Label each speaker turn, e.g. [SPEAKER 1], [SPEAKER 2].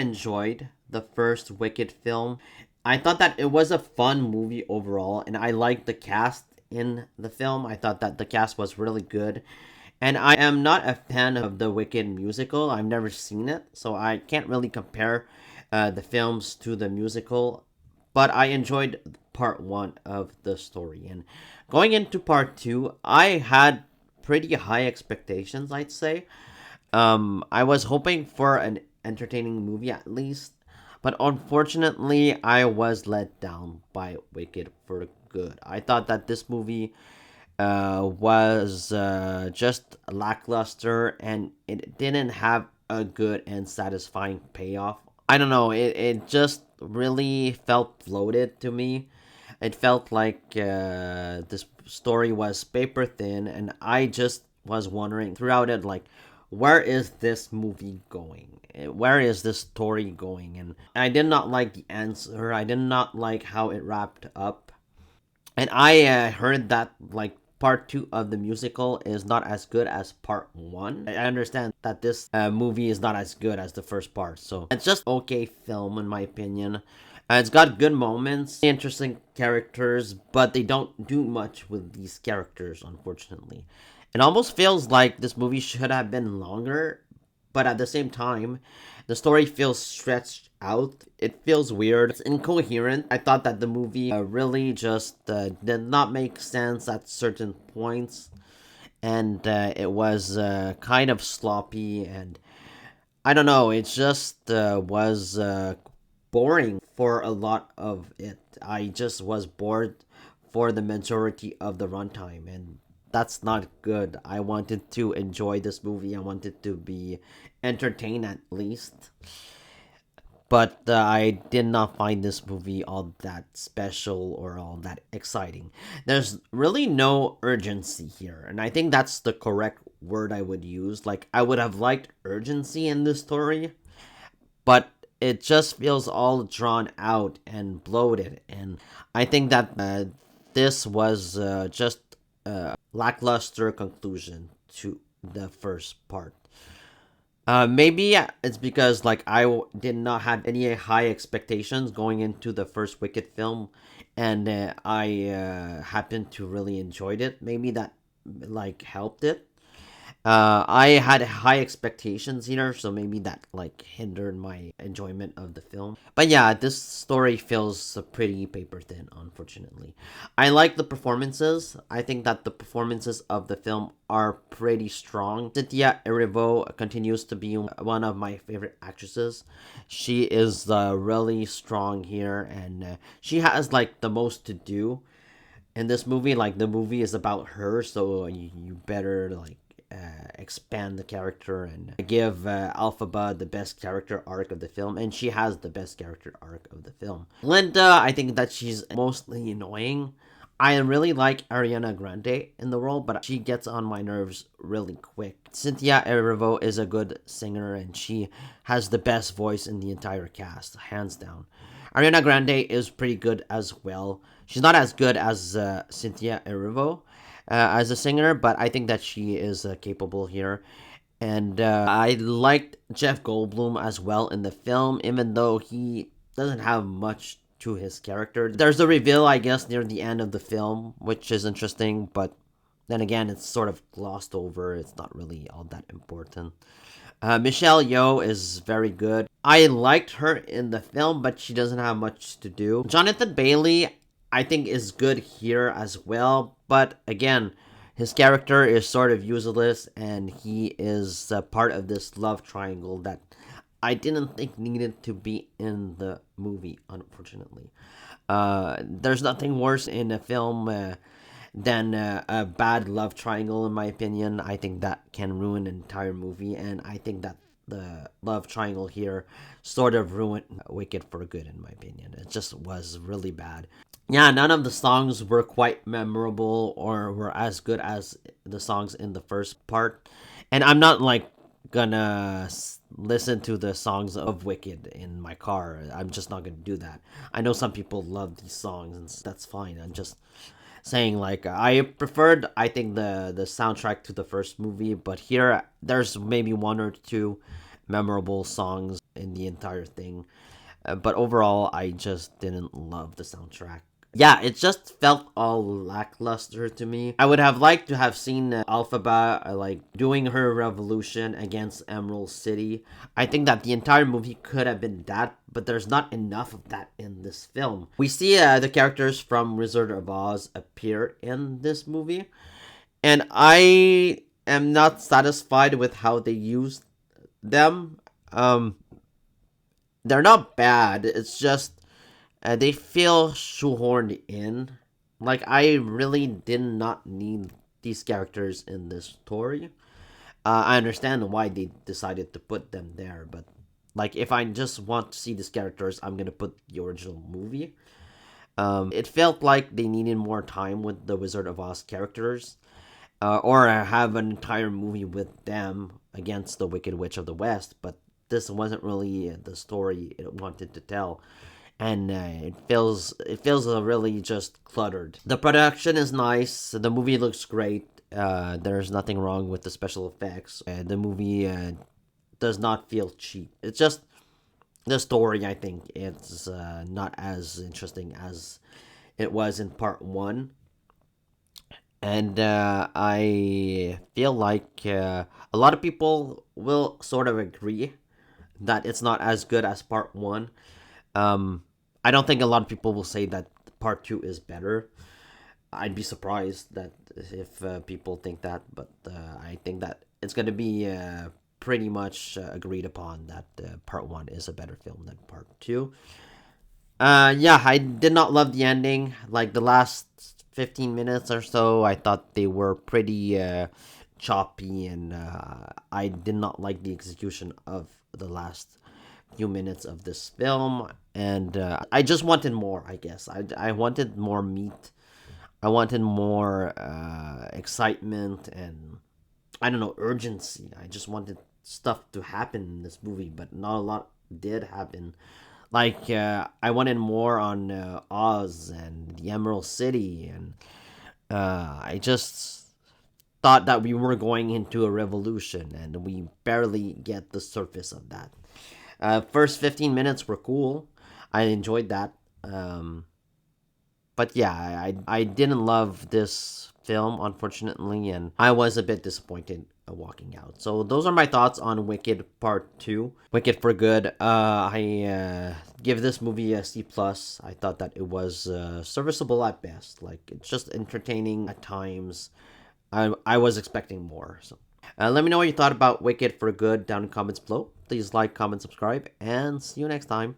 [SPEAKER 1] enjoyed the first Wicked film. I thought that it was a fun movie overall, and I liked the cast in the film. I thought that the cast was really good. And I am not a fan of the Wicked musical. I've never seen it, so I can't really compare the films to the musical. But I enjoyed part one of the story. And going into part two, I had pretty high expectations, I'd say. I was hoping for an entertaining movie at least, but unfortunately, I was let down by Wicked for good. I thought that this movie was just lackluster and it didn't have a good and satisfying payoff. I don't know, it just really felt bloated to me. It felt like this story was paper thin, and I just was wondering throughout it, like, where is this movie going? Where is this story going? And I did not like the answer. I did not like how it wrapped up. And I heard that like part two of the musical is not as good as part one. I understand that this movie is not as good as the first part, so it's just okay film in my opinion. It's got good moments, interesting characters, but they don't do much with these characters, unfortunately. It almost feels like this movie should have been longer, but at the same time, the story feels stretched out. It feels weird. It's incoherent. I thought that the movie really just did not make sense at certain points, and it was kind of sloppy, and I don't know. It just was boring for a lot of it. I just was bored for the majority of the runtime, and that's not good. I wanted to enjoy this movie. I wanted to be entertained at least. But I did not find this movie all that special or all that exciting. There's really no urgency here, and I think that's the correct word I would use. Like, I would have liked urgency in this story, but it just feels all drawn out and bloated. And I think that this was just a lackluster conclusion to the first part. Maybe it's because like did not have any high expectations going into the first Wicked film, and I happened to really enjoyed it. Maybe that like helped it. I had high expectations here, so maybe that like hindered my enjoyment of the film. But yeah, this story feels pretty paper thin, unfortunately. I like the performances. I think that the performances of the film are pretty strong. Cynthia Erivo continues to be one of my favorite actresses. She is really strong here, and she has like the most to do in this movie. Like, the movie is about her, so you better like expand the character and give Alphaba the best character arc of the film, and she has the best character arc of the film. Linda, I think that she's mostly annoying. I really like Ariana Grande in the role, but she gets on my nerves really quick. Cynthia Erivo is a good singer, and she has the best voice in the entire cast, hands down. Ariana Grande is pretty good as well. She's not as good as Cynthia Erivo as a singer, but I think that she is capable here. And I liked Jeff Goldblum as well in the film, even though he doesn't have much to his character. There's a reveal, I guess, near the end of the film, which is interesting, but then again, it's sort of glossed over. It's not really all that important. Michelle Yeoh is very good. I liked her in the film, but she doesn't have much to do. Jonathan Bailey, I think, is good here as well, but again, his character is sort of useless, and he is part of this love triangle that I didn't think needed to be in the movie, unfortunately. There's nothing worse in a film than a bad love triangle, in my opinion. I think that can ruin an entire movie, and I think that the love triangle here sort of ruined Wicked for good, in my opinion. It just was really bad. Yeah, none of the songs were quite memorable or were as good as the songs in the first part. And I'm not like gonna listen to the songs of Wicked in my car. I'm just not gonna do that. I know some people love these songs, and that's fine. I'm just saying, like, I preferred, I think, the soundtrack to the first movie, but here there's maybe one or two memorable songs in the entire thing. But overall, I just didn't love the soundtrack. Yeah, it just felt all lackluster to me. I would have liked to have seen Alphaba like doing her revolution against Emerald City. I think that the entire movie could have been that, but there's not enough of that in this film. We see the characters from Wizard of Oz appear in this movie, and I am not satisfied with how they used them. Um, they're not bad. It's just they feel shoehorned in. Like I really did not need these characters in this story. I understand why they decided to put them there, but like if I just want to see these characters, I'm gonna put the original movie. It felt like they needed more time with the Wizard of Oz characters, or have an entire movie with them against the Wicked Witch of the West. But this wasn't really the story it wanted to tell, and it feels really just cluttered. The production is nice. The movie looks great. There's nothing wrong with the special effects. The movie does not feel cheap. It's just the story. I think it's not as interesting as it was in part one, and I feel like a lot of people will sort of agree that it's not as good as part one. Um, I don't think a lot of people will say that part two is better. I'd be surprised that if people think that, but I think that it's gonna be pretty much agreed upon that part one is a better film than part two. Yeah, I did not love the ending. Like the last 15 minutes or so, I thought they were pretty choppy, and I did not like the execution of the last few minutes of this film. And I just wanted more, I guess. I wanted more meat. I wanted more excitement and, I don't know, urgency. I just wanted stuff to happen in this movie, but not a lot did happen. Like I wanted more on Oz and the Emerald City, and I just thought that we were going into a revolution, and we barely get the surface of that. First 15 minutes were cool. I enjoyed that. But yeah, I didn't love this film, unfortunately, and I was a bit disappointed walking out. So those are my thoughts on Wicked Part 2. Wicked for Good. I give this movie a C+. plus. I thought that it was serviceable at best. Like, it's just entertaining at times. I was expecting more. So let me know what you thought about Wicked for Good down in comments below. Please like, comment, subscribe, and see you next time.